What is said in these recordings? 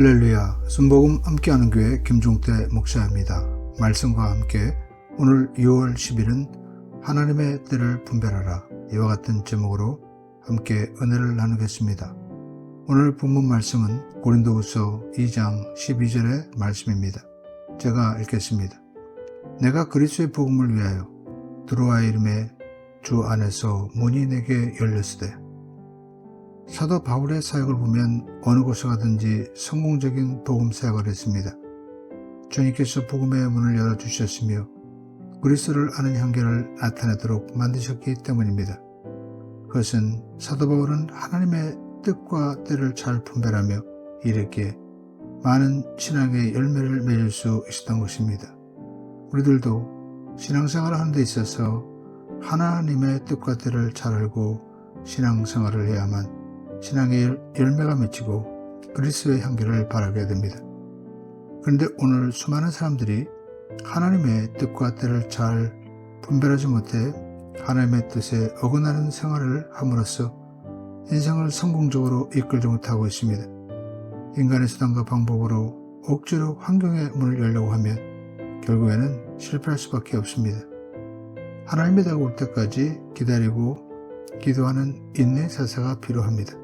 할렐루야, 순복음 함께하는 교회 김종태 목사입니다. 말씀과 함께 오늘 2월 10일은 하나님의 때를 분별하라, 이와 같은 제목으로 함께 은혜를 나누겠습니다. 오늘 본문 말씀은 고린도후서 2장 12절의 말씀입니다. 제가 읽겠습니다. 내가 그리스도의 복음을 위하여 드로아의 이름에 주 안에서 문이 내게 열렸으되. 사도 바울의 사역을 보면 어느 곳에 가든지 성공적인 복음 사역을 했습니다. 주님께서 복음의 문을 열어주셨으며 그리스도를 아는 향기를 나타내도록 만드셨기 때문입니다. 그것은 사도 바울은 하나님의 뜻과 때를 잘 분별하며 이르기에 많은 신앙의 열매를 맺을 수 있었던 것입니다. 우리들도 신앙생활을 하는 데 있어서 하나님의 뜻과 때를 잘 알고 신앙생활을 해야만 신앙의 열매가 맺히고 그리스도의 향기를 바라게 됩니다. 그런데 오늘 수많은 사람들이 하나님의 뜻과 때를 잘 분별하지 못해 하나님의 뜻에 어긋나는 생활을 함으로써 인생을 성공적으로 이끌지 못하고 있습니다. 인간의 수단과 방법으로 억지로 환경의 문을 열려고 하면 결국에는 실패할 수밖에 없습니다. 하나님의 때가 올 때까지 기다리고 기도하는 인내 사사가 필요합니다.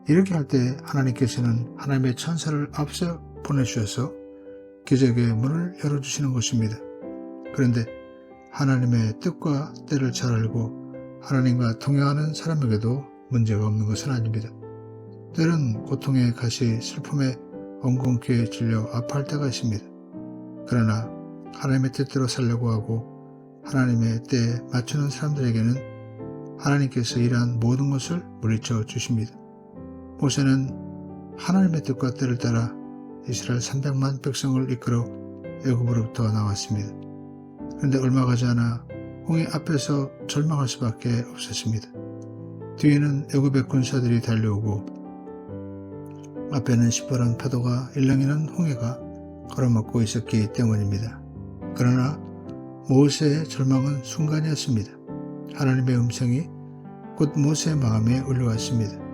이렇게 할 때 하나님께서는 하나님의 천사를 앞서 보내주셔서 기적의 문을 열어주시는 것입니다. 그런데 하나님의 뜻과 때를 잘 알고 하나님과 동행하는 사람에게도 문제가 없는 것은 아닙니다. 때는 고통의 가시, 슬픔에 엉겅퀴에 질려 아파할 때가 있습니다. 그러나 하나님의 뜻대로 살려고 하고 하나님의 때에 맞추는 사람들에게는 하나님께서 일한 모든 것을 물리쳐 주십니다. 모세는 하나님의 뜻과 때를 따라 이스라엘 300만 백성을 이끌어 애굽으로부터 나왔습니다. 그런데 얼마 가지 않아 홍해 앞에서 절망할 수밖에 없었습니다. 뒤에는 애굽의 군사들이 달려오고 앞에는 시퍼런 파도가 일렁이는 홍해가 걸어먹고 있었기 때문입니다. 그러나 모세의 절망은 순간이었습니다. 하나님의 음성이 곧 모세의 마음에 울려왔습니다.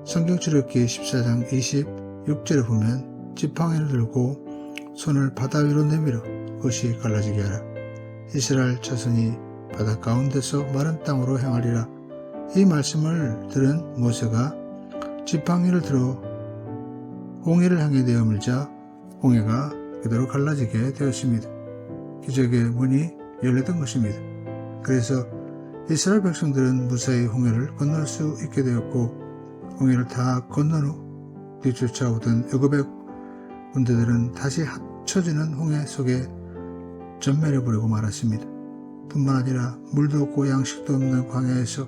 성경 출애굽기 14장 26절에 보면 지팡이를 들고 손을 바다 위로 내밀어 그것이 갈라지게 하라. 이스라엘 자손이 바다 가운데서 마른 땅으로 행하리라. 이 말씀을 들은 모세가 지팡이를 들어 홍해를 향해 내어 물자 홍해가 그대로 갈라지게 되었습니다. 기적의 문이 열렸던 것입니다. 그래서 이스라엘 백성들은 무사히 홍해를 건널 수 있게 되었고 홍해를 다 건넌 후 뒤쫓아오던 애굽의 군대들은 다시 합쳐지는 홍해 속에 전멸해버리고 말았습니다. 뿐만 아니라 물도 없고 양식도 없는 광야에서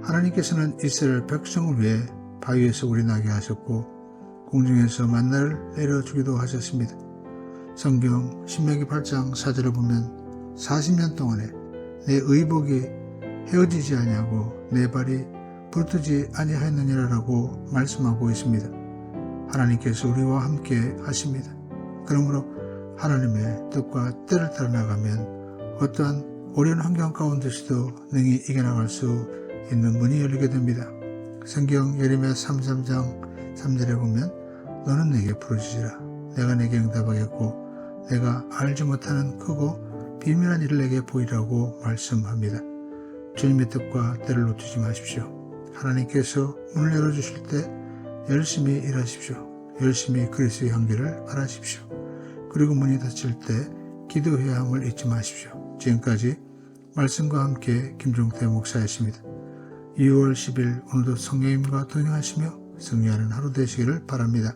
하나님께서는 이스라엘 백성을 위해 바위에서 물이 나게 하셨고 공중에서 만나를 내려주기도 하셨습니다. 성경 신명기 8장 4절을 보면 40년 동안에 내 의복이 헤어지지 아니하고 내 발이 부르트지 아니하였느니라라고 말씀하고 있습니다. 하나님께서 우리와 함께 하십니다. 그러므로 하나님의 뜻과 때를 따라 나가면 어떠한 어려운 환경 가운데서도 능히 이겨나갈 수 있는 문이 열리게 됩니다. 성경 예레미야 33장 3절에 보면 너는 내게 부르짖으라. 내가 내게 응답하겠고 내가 알지 못하는 크고 비밀한 일을 내게 보이라고 말씀합니다. 주님의 뜻과 때를 놓치지 마십시오. 하나님께서 문을 열어주실 때 열심히 일하십시오. 열심히 그리스도의 향기를 바라십시오. 그리고 문이 닫힐 때 기도해야 함을 잊지 마십시오. 지금까지 말씀과 함께 김종태 목사였습니다. 2월 10일 오늘도 성령님과 동행하시며 승리하는 하루 되시기를 바랍니다.